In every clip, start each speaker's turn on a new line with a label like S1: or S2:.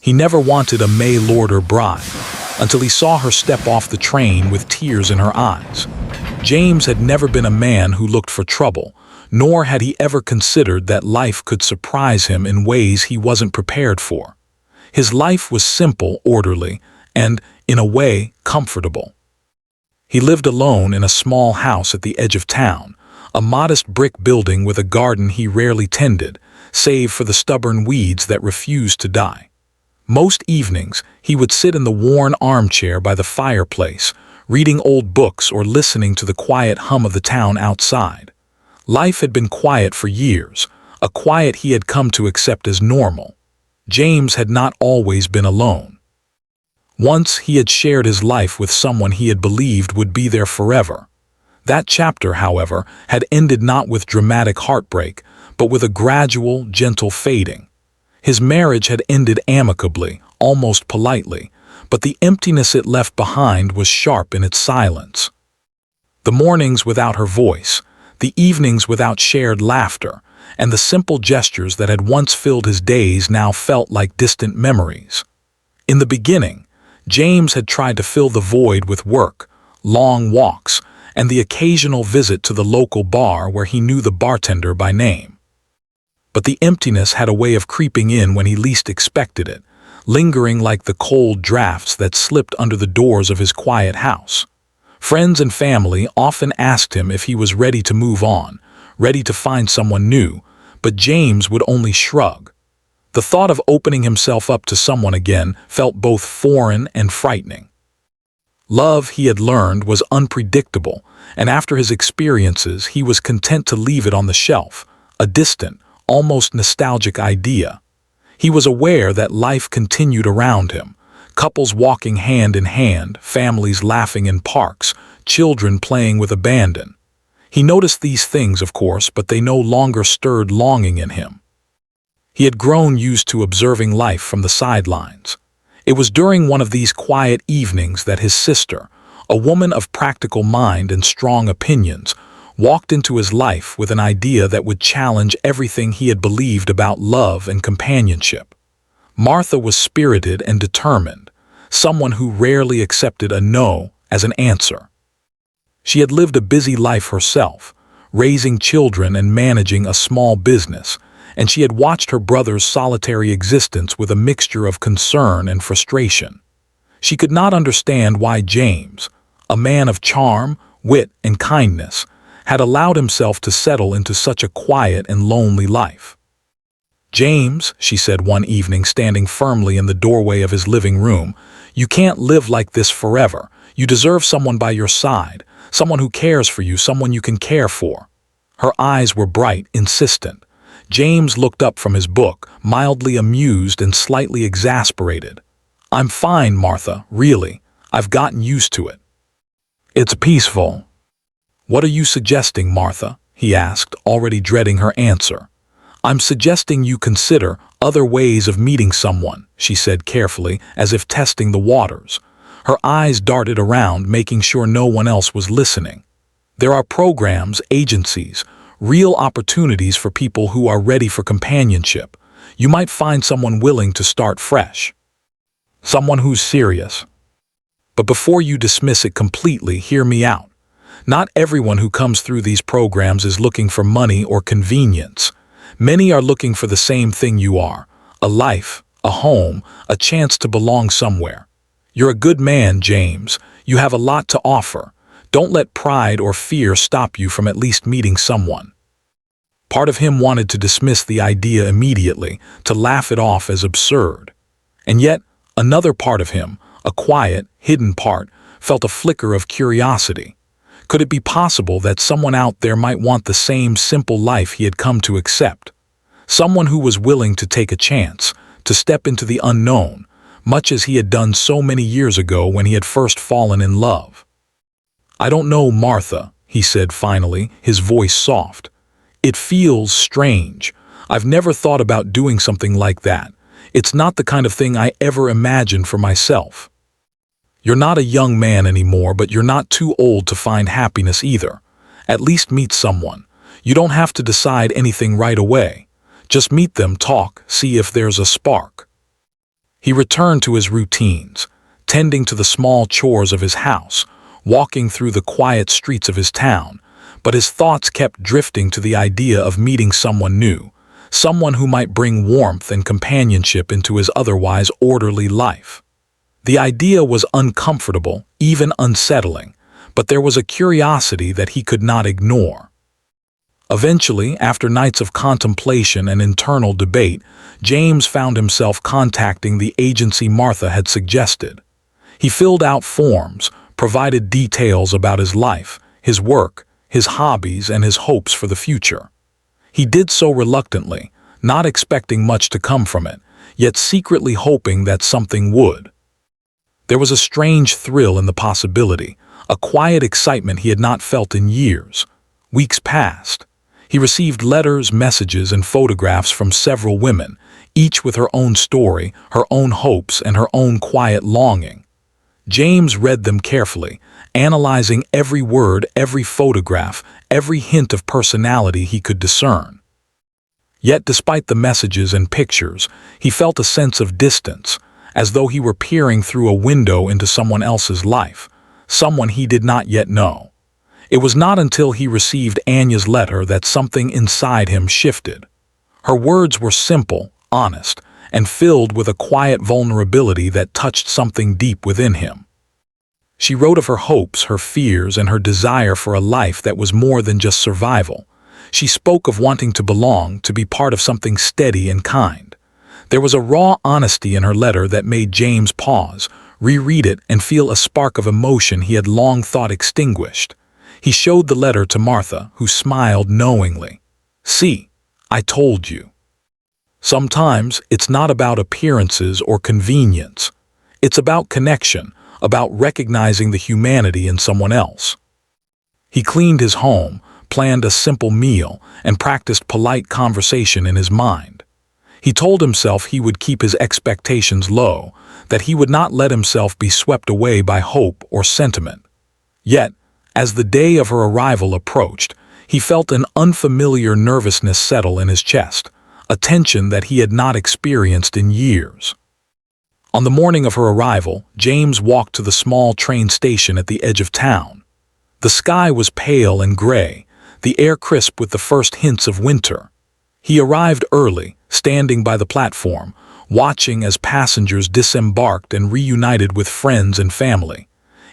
S1: He never wanted a mail-order bride, until he saw her step off the train with tears in her eyes. James had never been a man who looked for trouble, nor had he ever considered that life could surprise him in ways he wasn't prepared for. His life was simple, orderly, and, in a way, comfortable. He lived alone in a small house at the edge of town, a modest brick building with a garden he rarely tended, save for the stubborn weeds that refused to die. Most evenings, he would sit in the worn armchair by the fireplace, reading old books or listening to the quiet hum of the town outside. Life had been quiet for years, a quiet he had come to accept as normal. James had not always been alone. Once he had shared his life with someone he had believed would be there forever. That chapter, however, had ended not with dramatic heartbreak, but with a gradual, gentle fading. His marriage had ended amicably, almost politely, but the emptiness it left behind was sharp in its silence. The mornings without her voice, the evenings without shared laughter, and the simple gestures that had once filled his days now felt like distant memories. In the beginning, James had tried to fill the void with work, long walks, and the occasional visit to the local bar where he knew the bartender by name. But the emptiness had a way of creeping in when he least expected it, lingering like the cold drafts that slipped under the doors of his quiet house. Friends and family often asked him if he was ready to move on, ready to find someone new, but James would only shrug. The thought of opening himself up to someone again felt both foreign and frightening. Love, he had learned, was unpredictable, and after his experiences he was content to leave it on the shelf, a distant, almost nostalgic idea. He was aware that life continued around him, couples walking hand in hand, families laughing in parks, children playing with abandon. He noticed these things, of course, but they no longer stirred longing in him. He had grown used to observing life from the sidelines. It was during one of these quiet evenings that his sister, a woman of practical mind and strong opinions, walked into his life with an idea that would challenge everything he had believed about love and companionship. Martha was spirited and determined, someone who rarely accepted a no as an answer. She had lived a busy life herself, raising children and managing a small business, and she had watched her brother's solitary existence with a mixture of concern and frustration. She could not understand why James, a man of charm, wit, and kindness, had allowed himself to settle into such a quiet and lonely life. "James," she said one evening, standing firmly in the doorway of his living room, "you can't live like this forever. You deserve someone by your side, someone who cares for you, someone you can care for." Her eyes were bright, insistent. James looked up from his book, mildly amused and slightly exasperated. "I'm fine, Martha, really. I've gotten used to it. It's peaceful." "What are you suggesting, Martha?" he asked, already dreading her answer. "I'm suggesting you consider other ways of meeting someone," she said carefully, as if testing the waters. Her eyes darted around, making sure no one else was listening. "There are programs, agencies, real opportunities for people who are ready for companionship. You might find someone willing to start fresh. Someone who's serious. But before you dismiss it completely, hear me out. Not everyone who comes through these programs is looking for money or convenience. Many are looking for the same thing you are: a life, a home, a chance to belong somewhere. You're a good man, James. You have a lot to offer. Don't let pride or fear stop you from at least meeting someone." Part of him wanted to dismiss the idea immediately, to laugh it off as absurd. And yet, another part of him, a quiet, hidden part, felt a flicker of curiosity. Could it be possible that someone out there might want the same simple life he had come to accept? Someone who was willing to take a chance, to step into the unknown, much as he had done so many years ago when he had first fallen in love. "I don't know, Martha," he said finally, his voice soft. "It feels strange. I've never thought about doing something like that. It's not the kind of thing I ever imagined for myself. You're not a young man anymore, but you're not too old to find happiness either. At least meet someone. You don't have to decide anything right away. Just meet them, talk, see if there's a spark." He returned to his routines, tending to the small chores of his house, walking through the quiet streets of his town, but his thoughts kept drifting to the idea of meeting someone new, someone who might bring warmth and companionship into his otherwise orderly life. The idea was uncomfortable, even unsettling, but there was a curiosity that he could not ignore. Eventually, after nights of contemplation and internal debate, James found himself contacting the agency Martha had suggested. He filled out forms, provided details about his life, his work, his hobbies, and his hopes for the future. He did so reluctantly, not expecting much to come from it, yet secretly hoping that something would. There was a strange thrill in the possibility, a quiet excitement he had not felt in years. Weeks passed. He received letters, messages, and photographs from several women, each with her own story, her own hopes, and her own quiet longing. James read them carefully, analyzing every word, every photograph, every hint of personality he could discern. Yet despite the messages and pictures, he felt a sense of distance, as though he were peering through a window into someone else's life, someone he did not yet know. It was not until he received Anya's letter that something inside him shifted. Her words were simple, honest, and filled with a quiet vulnerability that touched something deep within him. She wrote of her hopes, her fears, and her desire for a life that was more than just survival. She spoke of wanting to belong, to be part of something steady and kind. There was a raw honesty in her letter that made James pause, reread it, and feel a spark of emotion he had long thought extinguished. He showed the letter to Martha, who smiled knowingly. "See, I told you." Sometimes it's not about appearances or convenience. It's about connection, about recognizing the humanity in someone else. He cleaned his home, planned a simple meal, and practiced polite conversation in his mind. He told himself he would keep his expectations low, that he would not let himself be swept away by hope or sentiment. Yet, as the day of her arrival approached, he felt an unfamiliar nervousness settle in his chest, a tension that he had not experienced in years. On the morning of her arrival, James walked to the small train station at the edge of town. The sky was pale and gray, the air crisp with the first hints of winter. He arrived early, standing by the platform, watching as passengers disembarked and reunited with friends and family.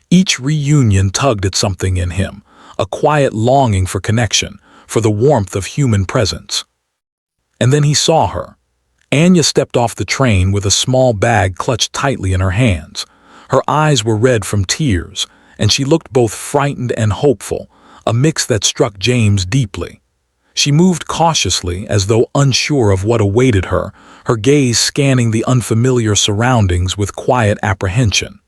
S1: Each reunion tugged at something in him, a quiet longing for connection, for the warmth of human presence. And then he saw her. Anya stepped off the train with a small bag clutched tightly in her hands. Her eyes were red from tears, and she looked both frightened and hopeful, a mix that struck James deeply. She moved cautiously, as though unsure of what awaited her, her gaze scanning the unfamiliar surroundings with quiet apprehension.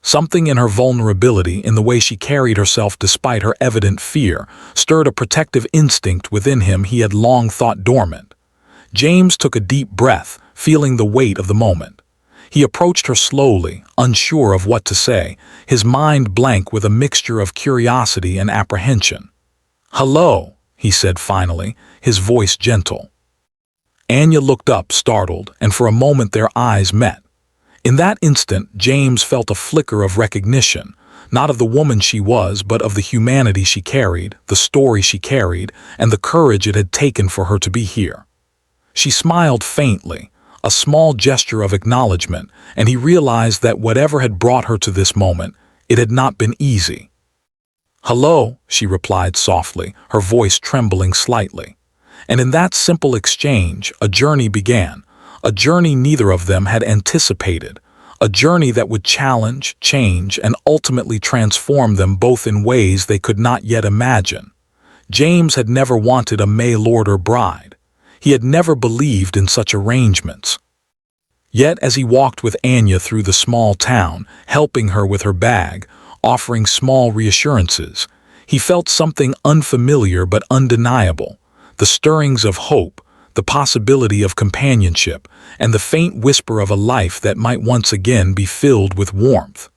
S1: Something in her vulnerability, in the way she carried herself despite her evident fear, stirred a protective instinct within him he had long thought dormant. James took a deep breath, feeling the weight of the moment. He approached her slowly, unsure of what to say, his mind blank with a mixture of curiosity and apprehension. "Hello," he said finally, his voice gentle. Anya looked up, startled, and for a moment their eyes met. In that instant, James felt a flicker of recognition, not of the woman she was, but of the humanity she carried, the story she carried, and the courage it had taken for her to be here. She smiled faintly, a small gesture of acknowledgement, and he realized that whatever had brought her to this moment, it had not been easy. "Hello," she replied softly, her voice trembling slightly. And in that simple exchange, a journey began, a journey neither of them had anticipated, a journey that would challenge, change, and ultimately transform them both in ways they could not yet imagine. James had never wanted a mail order bride. He had never believed in such arrangements. Yet as he walked with Anya through the small town, helping her with her bag, offering small reassurances, he felt something unfamiliar but undeniable, the stirrings of hope, the possibility of companionship, and the faint whisper of a life that might once again be filled with warmth.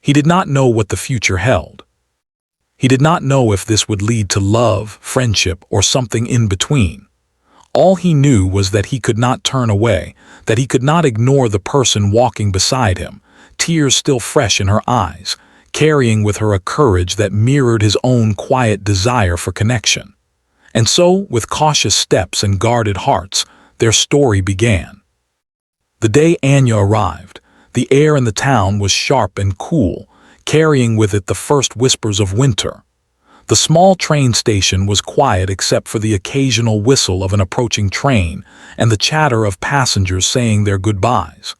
S1: He did not know what the future held. He did not know if this would lead to love, friendship, or something in between. All he knew was that he could not turn away, that he could not ignore the person walking beside him, tears still fresh in her eyes, carrying with her a courage that mirrored his own quiet desire for connection. And so, with cautious steps and guarded hearts, their story began. The day Anya arrived, the air in the town was sharp and cool, carrying with it the first whispers of winter. The small train station was quiet except for the occasional whistle of an approaching train and the chatter of passengers saying their goodbyes.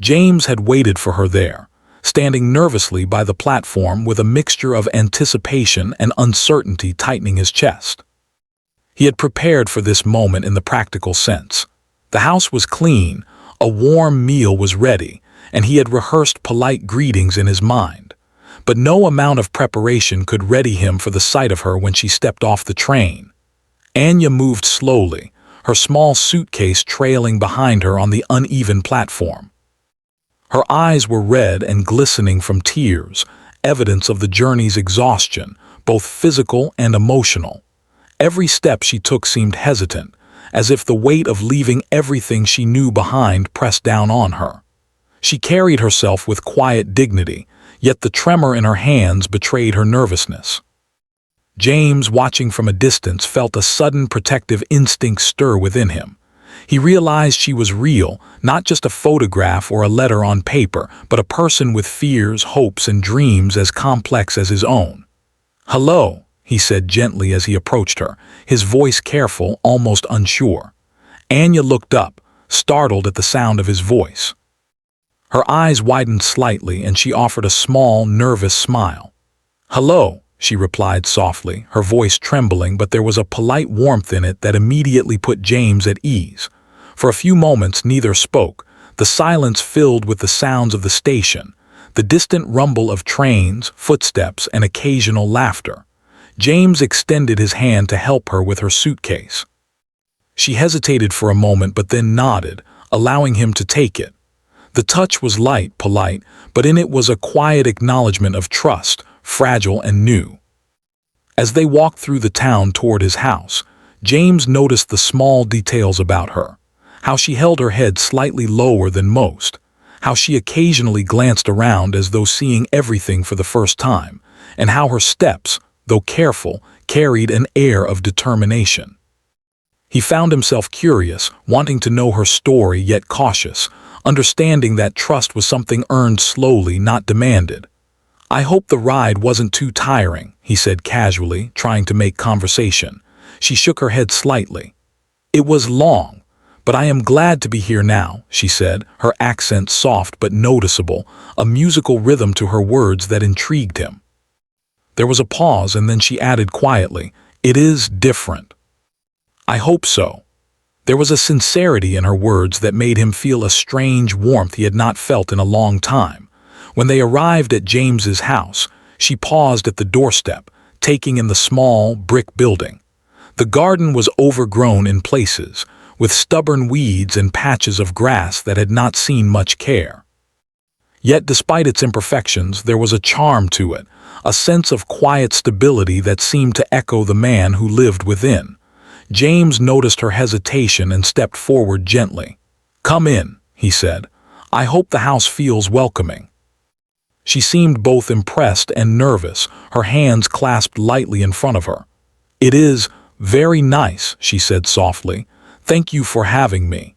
S1: James had waited for her there, standing nervously by the platform with a mixture of anticipation and uncertainty tightening his chest. He had prepared for this moment in the practical sense. The house was clean, a warm meal was ready, and he had rehearsed polite greetings in his mind. But no amount of preparation could ready him for the sight of her when she stepped off the train. Anya moved slowly, her small suitcase trailing behind her on the uneven platform. Her eyes were red and glistening from tears, evidence of the journey's exhaustion, both physical and emotional. Every step she took seemed hesitant, as if the weight of leaving everything she knew behind pressed down on her. She carried herself with quiet dignity, yet the tremor in her hands betrayed her nervousness. James, watching from a distance, felt a sudden protective instinct stir within him. He realized she was real, not just a photograph or a letter on paper, but a person with fears, hopes, and dreams as complex as his own. "Hello," he said gently as he approached her, his voice careful, almost unsure. Anya looked up, startled at the sound of his voice. Her eyes widened slightly and she offered a small, nervous smile. "Hello," she replied softly, her voice trembling, but there was a polite warmth in it that immediately put James at ease. For a few moments neither spoke, the silence filled with the sounds of the station, the distant rumble of trains, footsteps, and occasional laughter. James extended his hand to help her with her suitcase. She hesitated for a moment but then nodded, allowing him to take it. The touch was light, polite, but in it was a quiet acknowledgement of trust, fragile and new. As they walked through the town toward his house, James noticed the small details about her, how she held her head slightly lower than most, how she occasionally glanced around as though seeing everything for the first time, and how her steps, though careful, carried an air of determination. He found himself curious, wanting to know her story yet cautious, understanding that trust was something earned slowly, not demanded. "I hope the ride wasn't too tiring," he said casually, trying to make conversation. She shook her head slightly. "It was long, but I am glad to be here now," she said, her accent soft but noticeable, a musical rhythm to her words that intrigued him. There was a pause and then she added quietly, "It is different." "I hope so." There was a sincerity in her words that made him feel a strange warmth he had not felt in a long time. When they arrived at James's house, she paused at the doorstep, taking in the small, brick building. The garden was overgrown in places, with stubborn weeds and patches of grass that had not seen much care. Yet despite its imperfections, there was a charm to it, a sense of quiet stability that seemed to echo the man who lived within. James noticed her hesitation and stepped forward gently. "Come in," he said. "I hope the house feels welcoming." She seemed both impressed and nervous, her hands clasped lightly in front of her. "It is very nice," she said softly. "Thank you for having me.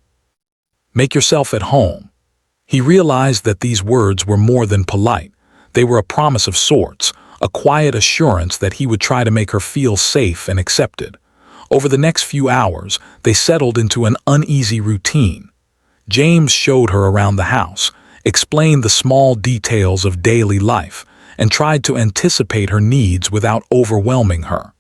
S1: Make yourself at home." He realized that these words were more than polite. They were a promise of sorts, a quiet assurance that he would try to make her feel safe and accepted. Over the next few hours, they settled into an uneasy routine. James showed her around the house, explained the small details of daily life, and tried to anticipate her needs without overwhelming her.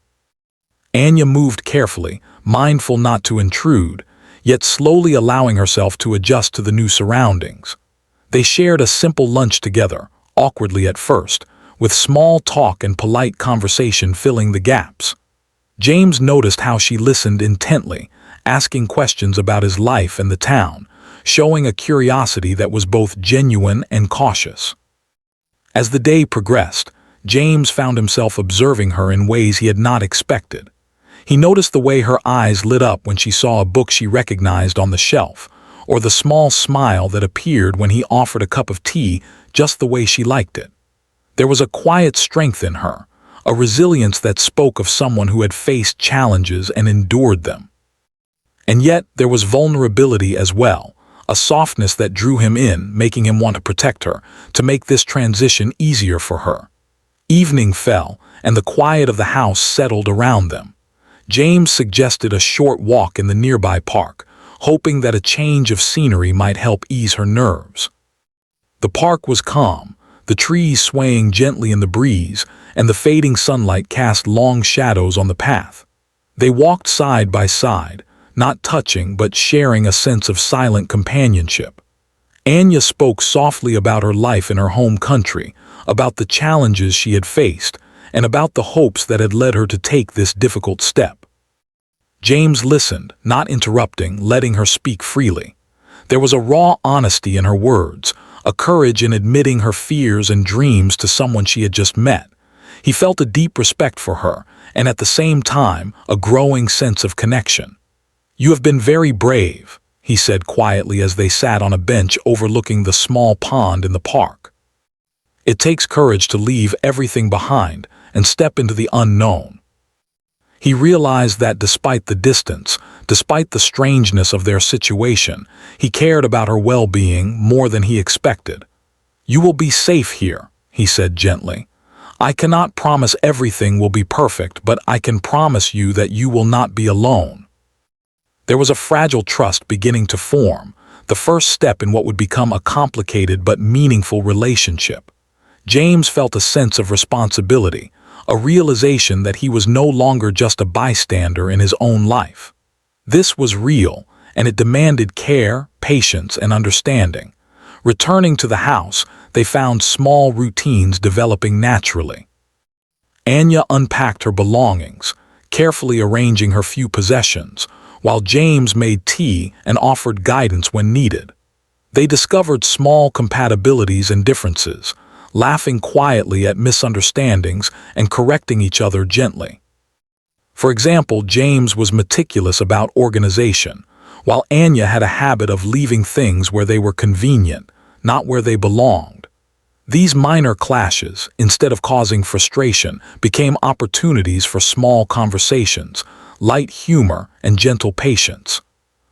S1: Anya moved carefully, mindful not to intrude, yet slowly allowing herself to adjust to the new surroundings. They shared a simple lunch together, awkwardly at first, with small talk and polite conversation filling the gaps. James noticed how she listened intently, asking questions about his life and the town, showing a curiosity that was both genuine and cautious. As the day progressed, James found himself observing her in ways he had not expected. He noticed the way her eyes lit up when she saw a book she recognized on the shelf, or the small smile that appeared when he offered a cup of tea just the way she liked it. There was a quiet strength in her, a resilience that spoke of someone who had faced challenges and endured them. And yet there was vulnerability as well, a softness that drew him in, making him want to protect her, to make this transition easier for her. Evening fell, and the quiet of the house settled around them. James suggested a short walk in the nearby park, hoping that a change of scenery might help ease her nerves. The park was calm, the trees swaying gently in the breeze, and the fading sunlight cast long shadows on the path. They walked side by side, not touching but sharing a sense of silent companionship. Anya spoke softly about her life in her home country, about the challenges she had faced, and about the hopes that had led her to take this difficult step. James listened, not interrupting, letting her speak freely. There was a raw honesty in her words, a courage in admitting her fears and dreams to someone she had just met. He felt a deep respect for her, and at the same time, a growing sense of connection. "You have been very brave," he said quietly as they sat on a bench overlooking the small pond in the park. "It takes courage to leave everything behind and step into the unknown." He realized that despite the distance, despite the strangeness of their situation, he cared about her well-being more than he expected. "You will be safe here," he said gently. "I cannot promise everything will be perfect, but I can promise you that you will not be alone." There was a fragile trust beginning to form, the first step in what would become a complicated but meaningful relationship. James felt a sense of responsibility, a realization that he was no longer just a bystander in his own life. This was real, and it demanded care, patience, and understanding. Returning to the house, they found small routines developing naturally. Anya unpacked her belongings, carefully arranging her few possessions, while James made tea and offered guidance when needed. They discovered small compatibilities and differences, laughing quietly at misunderstandings and correcting each other gently. For example, James was meticulous about organization, while Anya had a habit of leaving things where they were convenient, not where they belonged. These minor clashes, instead of causing frustration, became opportunities for small conversations, light humor, and gentle patience.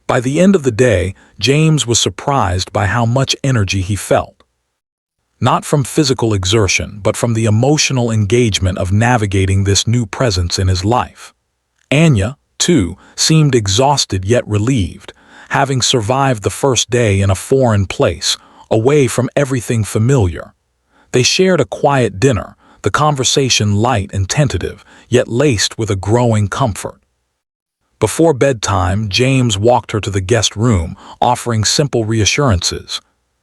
S1: By the end of the day, James was surprised by how much energy he felt. Not from physical exertion, but from the emotional engagement of navigating this new presence in his life. Anya, too, seemed exhausted yet relieved, having survived the first day in a foreign place, away from everything familiar. They shared a quiet dinner, the conversation light and tentative, yet laced with a growing comfort. Before bedtime, James walked her to the guest room, offering simple reassurances.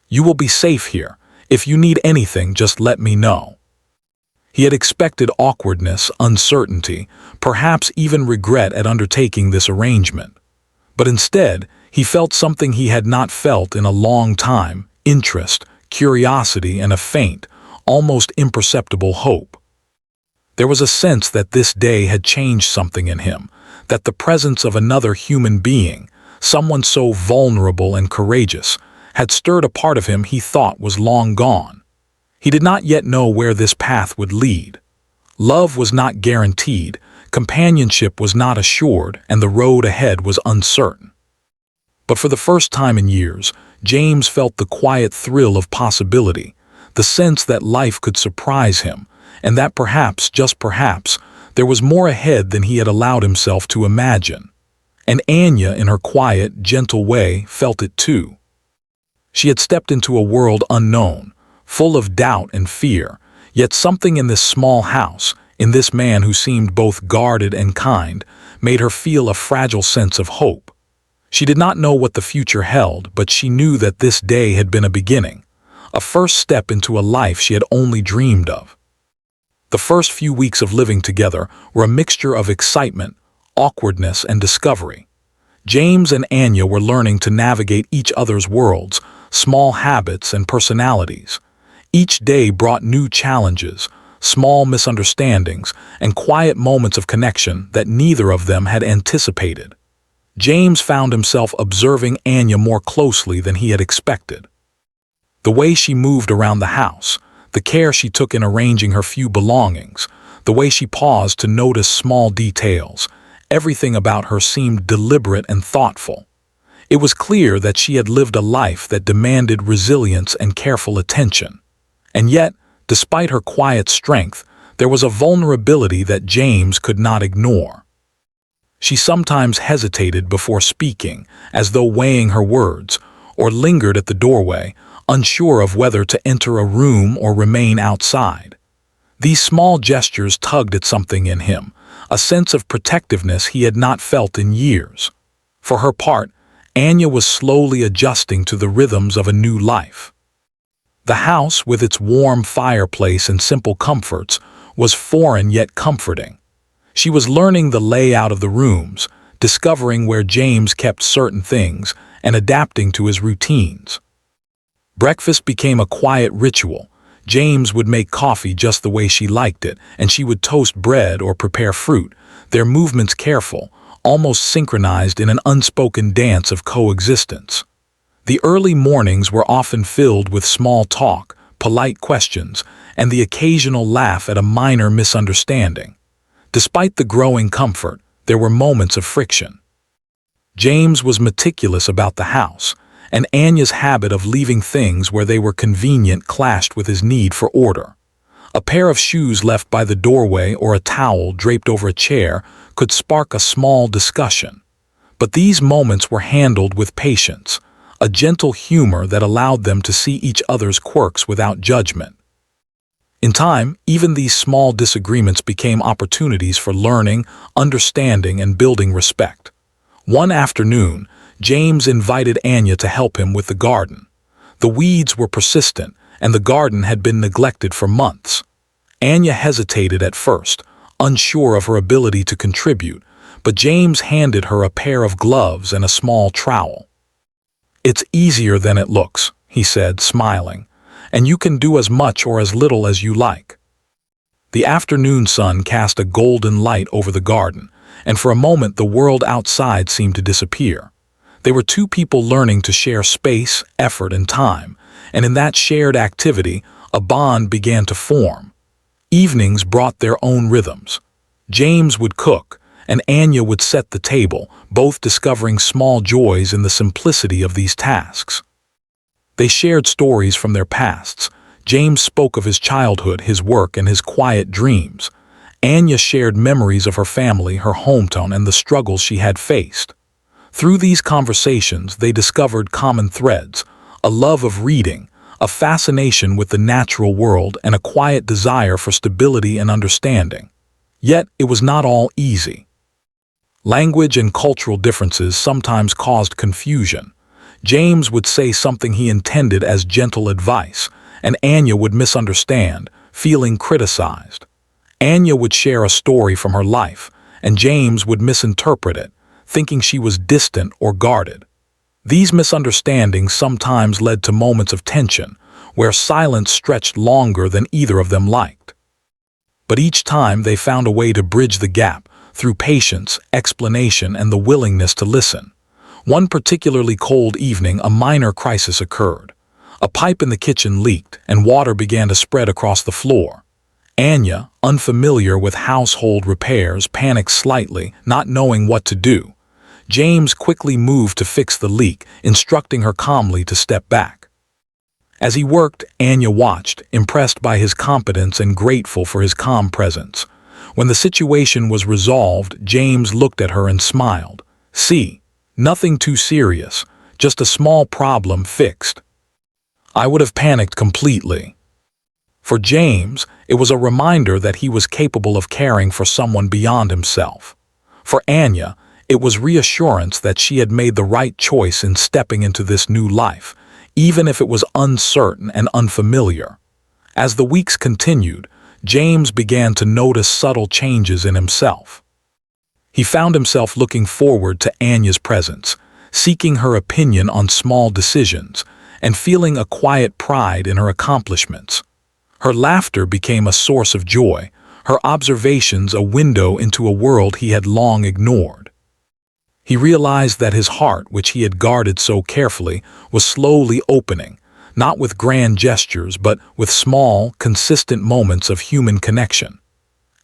S1: "You will be safe here. If you need anything, just let me know." He had expected awkwardness, uncertainty, perhaps even regret at undertaking this arrangement. But instead, he felt something he had not felt in a long time: interest, curiosity, and a faint, almost imperceptible hope. There was a sense that this day had changed something in him, that the presence of another human being, someone so vulnerable and courageous, had stirred a part of him he thought was long gone. He did not yet know where this path would lead. Love was not guaranteed, companionship was not assured, and the road ahead was uncertain. But for the first time in years, James felt the quiet thrill of possibility, the sense that life could surprise him, and that perhaps, just perhaps, there was more ahead than he had allowed himself to imagine. And Anya, in her quiet, gentle way, felt it too. She had stepped into a world unknown, full of doubt and fear, yet something in this small house, in this man who seemed both guarded and kind, made her feel a fragile sense of hope. She did not know what the future held, but she knew that this day had been a beginning, a first step into a life she had only dreamed of. The first few weeks of living together were a mixture of excitement, awkwardness, and discovery. James and Anya were learning to navigate each other's worlds, small habits, and personalities. Each day brought new challenges, small misunderstandings, and quiet moments of connection that neither of them had anticipated. James found himself observing Anya more closely than he had expected. The way she moved around the house, the care she took in arranging her few belongings, the way she paused to notice small details, everything about her seemed deliberate and thoughtful. It was clear that she had lived a life that demanded resilience and careful attention. And yet, despite her quiet strength, there was a vulnerability that James could not ignore. She sometimes hesitated before speaking, as though weighing her words, or lingered at the doorway, unsure of whether to enter a room or remain outside. These small gestures tugged at something in him, a sense of protectiveness he had not felt in years. For her part, Anya was slowly adjusting to the rhythms of a new life. The house, with its warm fireplace and simple comforts, was foreign yet comforting. She was learning the layout of the rooms, discovering where James kept certain things, and adapting to his routines. Breakfast became a quiet ritual. James would make coffee just the way she liked it, and she would toast bread or prepare fruit, their movements careful, almost synchronized in an unspoken dance of coexistence. The early mornings were often filled with small talk, polite questions, and the occasional laugh at a minor misunderstanding. Despite the growing comfort, there were moments of friction. James was meticulous about the house, and Anya's habit of leaving things where they were convenient clashed with his need for order. A pair of shoes left by the doorway or a towel draped over a chair could spark a small discussion. But these moments were handled with patience, a gentle humor that allowed them to see each other's quirks without judgment. In time, even these small disagreements became opportunities for learning, understanding, and building respect. One afternoon, James invited Anya to help him with the garden. The weeds were persistent, and the garden had been neglected for months. Anya hesitated at first, unsure of her ability to contribute, but James handed her a pair of gloves and a small trowel. "It's easier than it looks," he said, smiling, "and you can do as much or as little as you like." The afternoon sun cast a golden light over the garden, and for a moment the world outside seemed to disappear. They were two people learning to share space, effort, and time, and in that shared activity, a bond began to form. Evenings brought their own rhythms. James would cook, and Anya would set the table, both discovering small joys in the simplicity of these tasks. They shared stories from their pasts. James spoke of his childhood, his work, and his quiet dreams. Anya shared memories of her family, her hometown, and the struggles she had faced. Through these conversations, they discovered common threads, a love of reading, a fascination with the natural world, and a quiet desire for stability and understanding. Yet, it was not all easy. Language and cultural differences sometimes caused confusion. James would say something he intended as gentle advice, and Anya would misunderstand, feeling criticized. Anya would share a story from her life, and James would misinterpret it, thinking she was distant or guarded. These misunderstandings sometimes led to moments of tension, where silence stretched longer than either of them liked. But each time they found a way to bridge the gap, through patience, explanation, and the willingness to listen. One particularly cold evening, a minor crisis occurred. A pipe in the kitchen leaked, and water began to spread across the floor. Anya, unfamiliar with household repairs, panicked slightly, not knowing what to do. James quickly moved to fix the leak, instructing her calmly to step back. As he worked, Anya watched, impressed by his competence and grateful for his calm presence. When the situation was resolved, James looked at her and smiled. "See, nothing too serious, just a small problem fixed." I would have panicked completely. For James, it was a reminder that he was capable of caring for someone beyond himself. For Anya, it was reassurance that she had made the right choice in stepping into this new life, even if it was uncertain and unfamiliar. As the weeks continued, James began to notice subtle changes in himself. He found himself looking forward to Anya's presence, seeking her opinion on small decisions, and feeling a quiet pride in her accomplishments. Her laughter became a source of joy, her observations a window into a world he had long ignored. He realized that his heart, which he had guarded so carefully, was slowly opening, not with grand gestures but with small, consistent moments of human connection.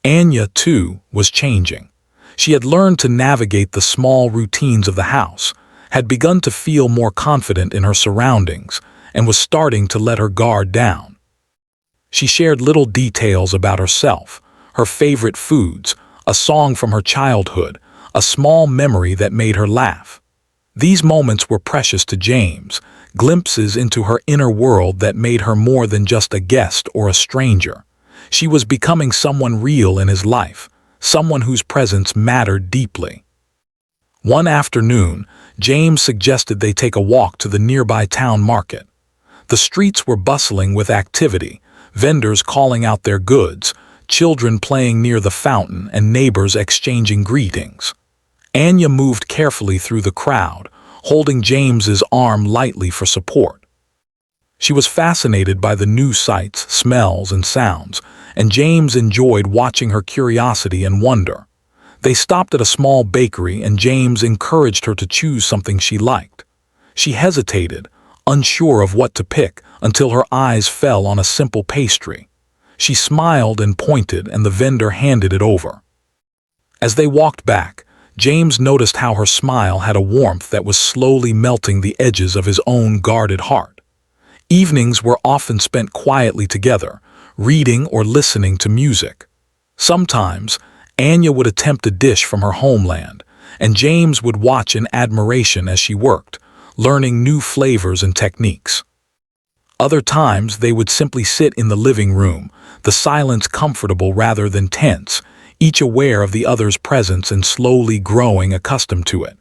S1: Anya, too, was changing. She had learned to navigate the small routines of the house, had begun to feel more confident in her surroundings, and was starting to let her guard down. She shared little details about herself, her favorite foods, a song from her childhood, a small memory that made her laugh. These moments were precious to James, glimpses into her inner world that made her more than just a guest or a stranger. She was becoming someone real in his life, someone whose presence mattered deeply. One afternoon, James suggested they take a walk to the nearby town market. The streets were bustling with activity, vendors calling out their goods, children playing near the fountain, and neighbors exchanging greetings. Anya moved carefully through the crowd, holding James's arm lightly for support. She was fascinated by the new sights, smells, and sounds, and James enjoyed watching her curiosity and wonder. They stopped at a small bakery and James encouraged her to choose something she liked. She hesitated, unsure of what to pick, until her eyes fell on a simple pastry. She smiled and pointed, and the vendor handed it over. As they walked back, James noticed how her smile had a warmth that was slowly melting the edges of his own guarded heart. Evenings were often spent quietly together, reading or listening to music. Sometimes, Anya would attempt a dish from her homeland, and James would watch in admiration as she worked, learning new flavors and techniques. Other times, they would simply sit in the living room, the silence comfortable rather than tense, each aware of the other's presence and slowly growing accustomed to it.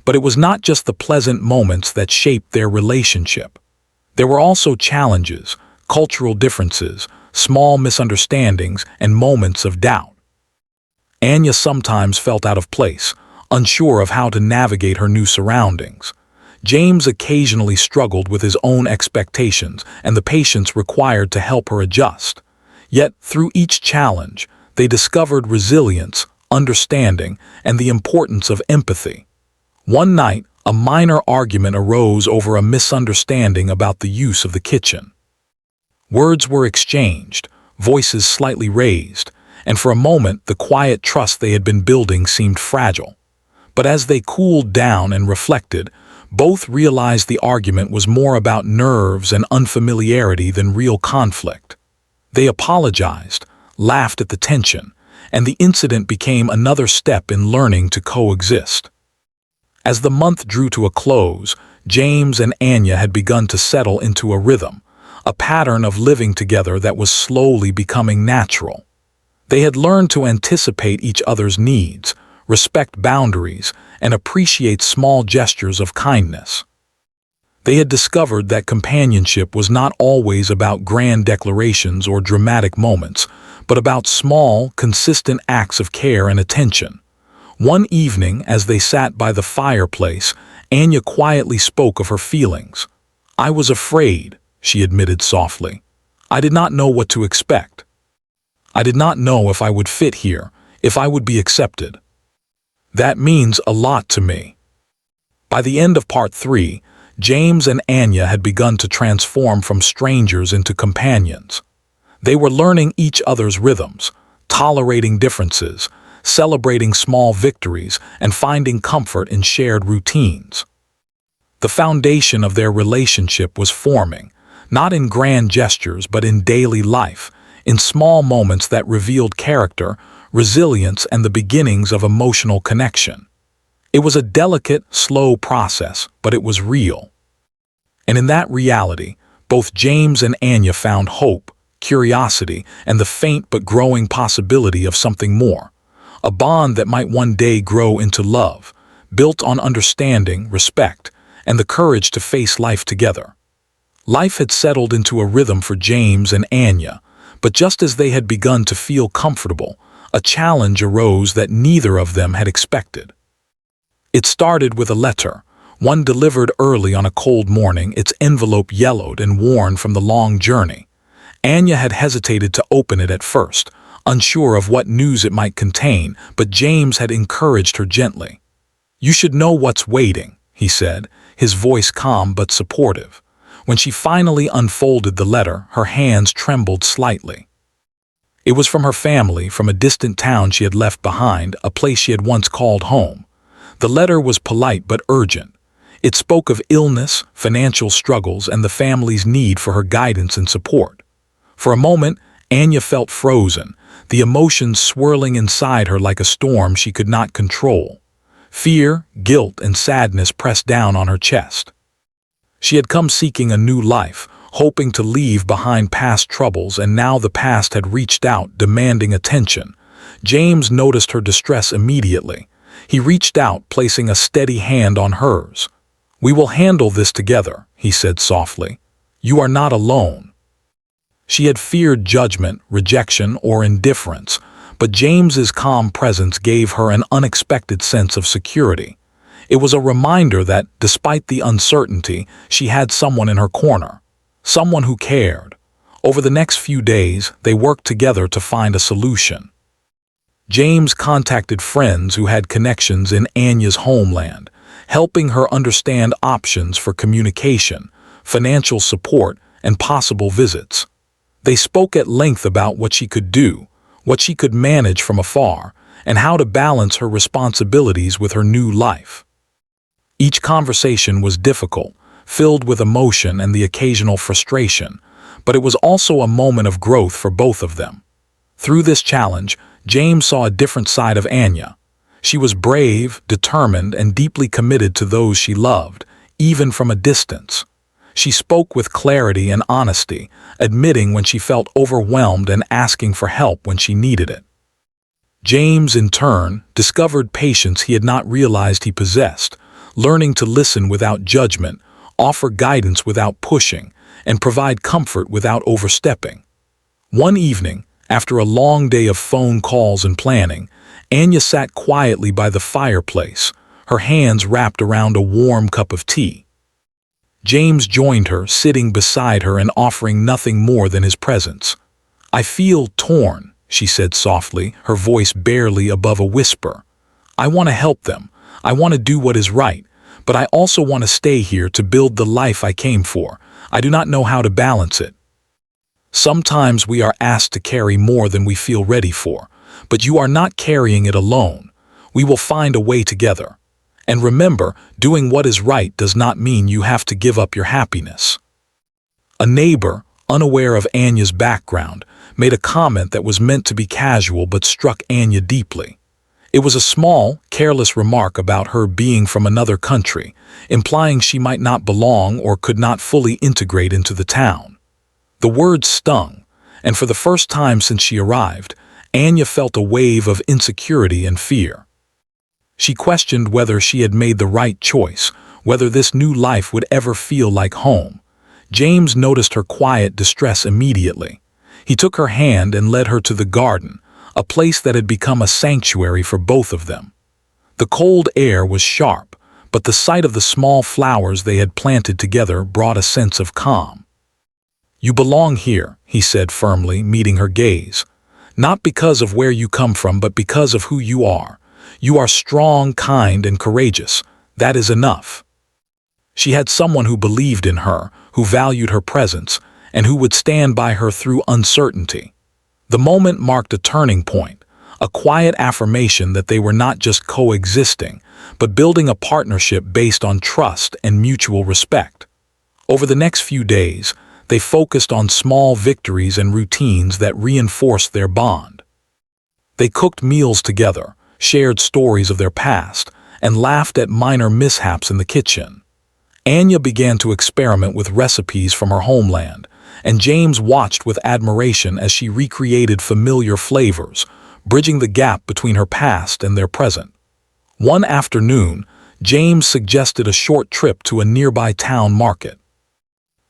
S1: But it was not just the pleasant moments that shaped their relationship. There were also challenges, cultural differences, small misunderstandings, and moments of doubt. Anya sometimes felt out of place, unsure of how to navigate her new surroundings. James occasionally struggled with his own expectations and the patience required to help her adjust. Yet, through each challenge, they discovered resilience, understanding, and the importance of empathy. One night, a minor argument arose over a misunderstanding about the use of the kitchen. Words were exchanged, voices slightly raised, and for a moment the quiet trust they had been building seemed fragile. But as they cooled down and reflected, both realized the argument was more about nerves and unfamiliarity than real conflict. They apologized, laughed at the tension, and the incident became another step in learning to coexist. As the month drew to a close, James and Anya had begun to settle into a rhythm, a pattern of living together that was slowly becoming natural. They had learned to anticipate each other's needs, respect boundaries, and appreciate small gestures of kindness. They had discovered that companionship was not always about grand declarations or dramatic moments, but about small, consistent acts of care and attention. One evening, as they sat by the fireplace, Anya quietly spoke of her feelings. "I was afraid," she admitted softly. "I did not know what to expect. I did not know if I would fit here, if I would be accepted. That means a lot to me." By the end of part 3, James and Anya had begun to transform from strangers into companions. They were learning each other's rhythms, tolerating differences, celebrating small victories, and finding comfort in shared routines. The foundation of their relationship was forming, not in grand gestures but in daily life, in small moments that revealed character, resilience, and the beginnings of emotional connection. It was a delicate, slow process, but it was real. And in that reality, both James and Anya found hope, curiosity, and the faint but growing possibility of something more. A bond that might one day grow into love, built on understanding, respect, and the courage to face life together. Life had settled into a rhythm for James and Anya, but just as they had begun to feel comfortable, a challenge arose that neither of them had expected. It started with a letter, one delivered early on a cold morning, its envelope yellowed and worn from the long journey. Anya had hesitated to open it at first, unsure of what news it might contain, but James had encouraged her gently. "You should know what's waiting," he said, his voice calm but supportive. When she finally unfolded the letter, her hands trembled slightly. It was from her family, from a distant town she had left behind, a place she had once called home. The letter was polite but urgent. It spoke of illness, financial struggles, and the family's need for her guidance and support. For a moment, Anya felt frozen, the emotions swirling inside her like a storm she could not control. Fear, guilt, and sadness pressed down on her chest. She had come seeking a new life, hoping to leave behind past troubles, and now the past had reached out, demanding attention. James noticed her distress immediately. He reached out, placing a steady hand on hers. "We will handle this together," he said softly. "You are not alone." She had feared judgment, rejection, or indifference, but James's calm presence gave her an unexpected sense of security. It was a reminder that, despite the uncertainty, she had someone in her corner, someone who cared. Over the next few days, they worked together to find a solution. James contacted friends who had connections in Anya's homeland, helping her understand options for communication, financial support, and possible visits. They spoke at length about what she could do, what she could manage from afar, and how to balance her responsibilities with her new life. Each conversation was difficult, filled with emotion and the occasional frustration, but it was also a moment of growth for both of them. Through this challenge, James saw a different side of Anya. She was brave, determined, and deeply committed to those she loved, even from a distance. She spoke with clarity and honesty, admitting when she felt overwhelmed and asking for help when she needed it. James, in turn, discovered patience he had not realized he possessed, learning to listen without judgment, offer guidance without pushing, and provide comfort without overstepping. One evening, after a long day of phone calls and planning, Anya sat quietly by the fireplace, her hands wrapped around a warm cup of tea. James joined her, sitting beside her and offering nothing more than his presence. "I feel torn," she said softly, her voice barely above a whisper. "I want to help them. I want to do what is right, but I also want to stay here to build the life I came for. I do not know how to balance it." Sometimes we are asked to carry more than we feel ready for, but you are not carrying it alone. We will find a way together. And remember, doing what is right does not mean you have to give up your happiness. A neighbor, unaware of Anya's background, made a comment that was meant to be casual but struck Anya deeply. It was a small, careless remark about her being from another country, implying she might not belong or could not fully integrate into the town. The words stung, and for the first time since she arrived, Anya felt a wave of insecurity and fear. She questioned whether she had made the right choice, whether this new life would ever feel like home. James noticed her quiet distress immediately. He took her hand and led her to the garden, a place that had become a sanctuary for both of them. The cold air was sharp, but the sight of the small flowers they had planted together brought a sense of calm. "You belong here," he said firmly, meeting her gaze. "Not because of where you come from, but because of who you are. You are strong, kind, and courageous. That is enough." She had someone who believed in her, who valued her presence, and who would stand by her through uncertainty. The moment marked a turning point, a quiet affirmation that they were not just coexisting, but building a partnership based on trust and mutual respect. Over the next few days, they focused on small victories and routines that reinforced their bond. They cooked meals together, shared stories of their past, and laughed at minor mishaps in the kitchen. Anya began to experiment with recipes from her homeland, and James watched with admiration as she recreated familiar flavors, bridging the gap between her past and their present. One afternoon, James suggested a short trip to a nearby town market.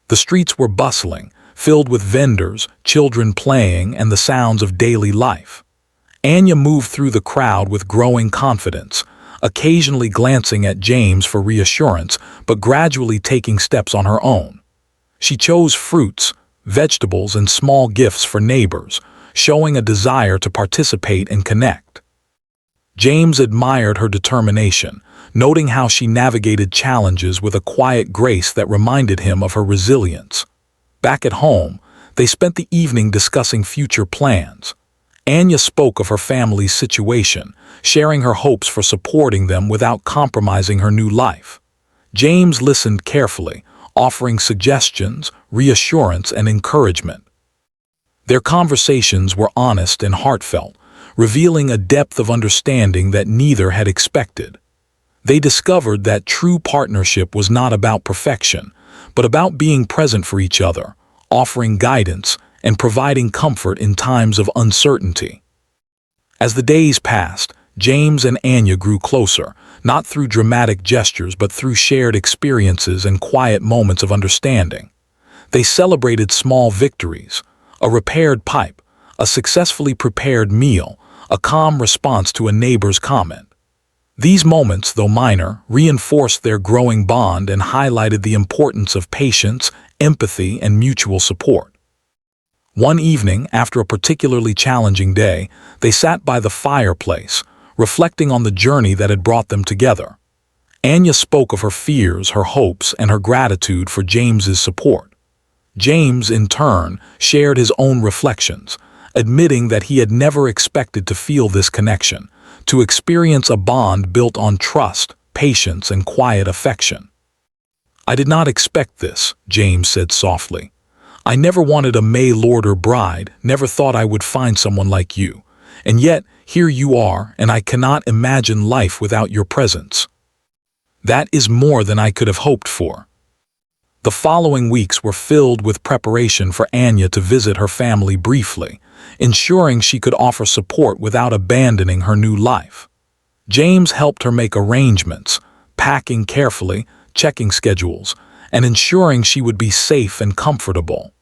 S1: The streets were bustling, filled with vendors, children playing, and the sounds of daily life. Anya moved through the crowd with growing confidence, occasionally glancing at James for reassurance, but gradually taking steps on her own. She chose fruits, vegetables, and small gifts for neighbors, showing a desire to participate and connect. James admired her determination, noting how she navigated challenges with a quiet grace that reminded him of her resilience. Back at home, they spent the evening discussing future plans. Anya spoke of her family's situation, sharing her hopes for supporting them without compromising her new life. James listened carefully, offering suggestions, reassurance, and encouragement. Their conversations were honest and heartfelt, revealing a depth of understanding that neither had expected. They discovered that true partnership was not about perfection, but about being present for each other, offering guidance, and providing comfort in times of uncertainty. As the days passed, James and Anya grew closer, not through dramatic gestures but through shared experiences and quiet moments of understanding. They celebrated small victories: a repaired pipe, a successfully prepared meal, a calm response to a neighbor's comment. These moments, though minor, reinforced their growing bond and highlighted the importance of patience, empathy, and mutual support. One evening, after a particularly challenging day, they sat by the fireplace, reflecting on the journey that had brought them together. Anya spoke of her fears, her hopes, and her gratitude for James's support. James, in turn, shared his own reflections, admitting that he had never expected to feel this connection, to experience a bond built on trust, patience, and quiet affection. "I did not expect this," James said softly. "I never wanted a mail-order bride, never thought I would find someone like you. And yet, here you are, and I cannot imagine life without your presence. That is more than I could have hoped for." The following weeks were filled with preparation for Anya to visit her family briefly, ensuring she could offer support without abandoning her new life. James helped her make arrangements, packing carefully, checking schedules, and ensuring she would be safe and comfortable.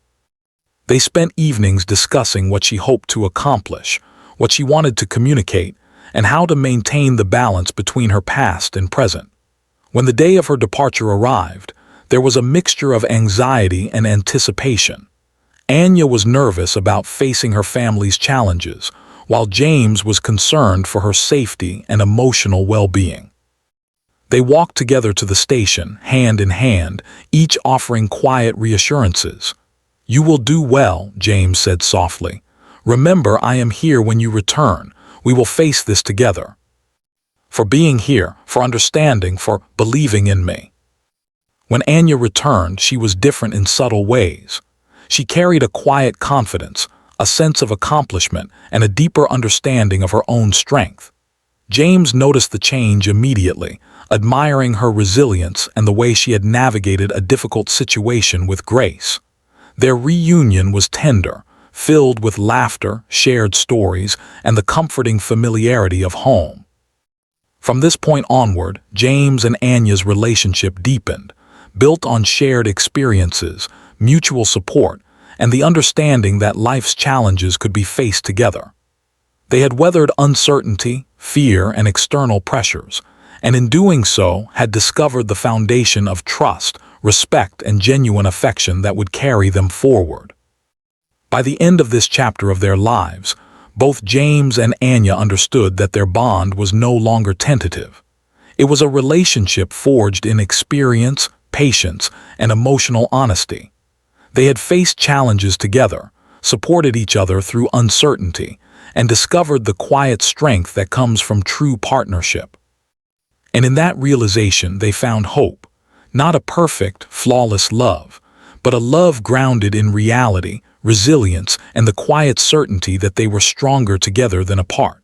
S1: They spent evenings discussing what she hoped to accomplish, what she wanted to communicate, and how to maintain the balance between her past and present. When the day of her departure arrived, there was a mixture of anxiety and anticipation. Anya was nervous about facing her family's challenges, while James was concerned for her safety and emotional well-being. They walked together to the station, hand in hand, each offering quiet reassurances. "You will do well," James said softly. "Remember, I am here when you return. We will face this together." "For being here, for understanding, for believing in me." When Anya returned, she was different in subtle ways. She carried a quiet confidence, a sense of accomplishment, and a deeper understanding of her own strength. James noticed the change immediately, admiring her resilience and the way she had navigated a difficult situation with grace. Their reunion was tender, filled with laughter, shared stories, and the comforting familiarity of home. From this point onward, James and Anya's relationship deepened, built on shared experiences, mutual support, and the understanding that life's challenges could be faced together. They had weathered uncertainty, fear, and external pressures, and in doing so had discovered the foundation of trust, respect, and genuine affection that would carry them forward. By the end of this chapter of their lives, both James and Anya understood that their bond was no longer tentative. It was a relationship forged in experience, patience, and emotional honesty. They had faced challenges together, supported each other through uncertainty, and discovered the quiet strength that comes from true partnership. And in that realization they found hope, not a perfect, flawless love, but a love grounded in reality, resilience, and the quiet certainty that they were stronger together than apart.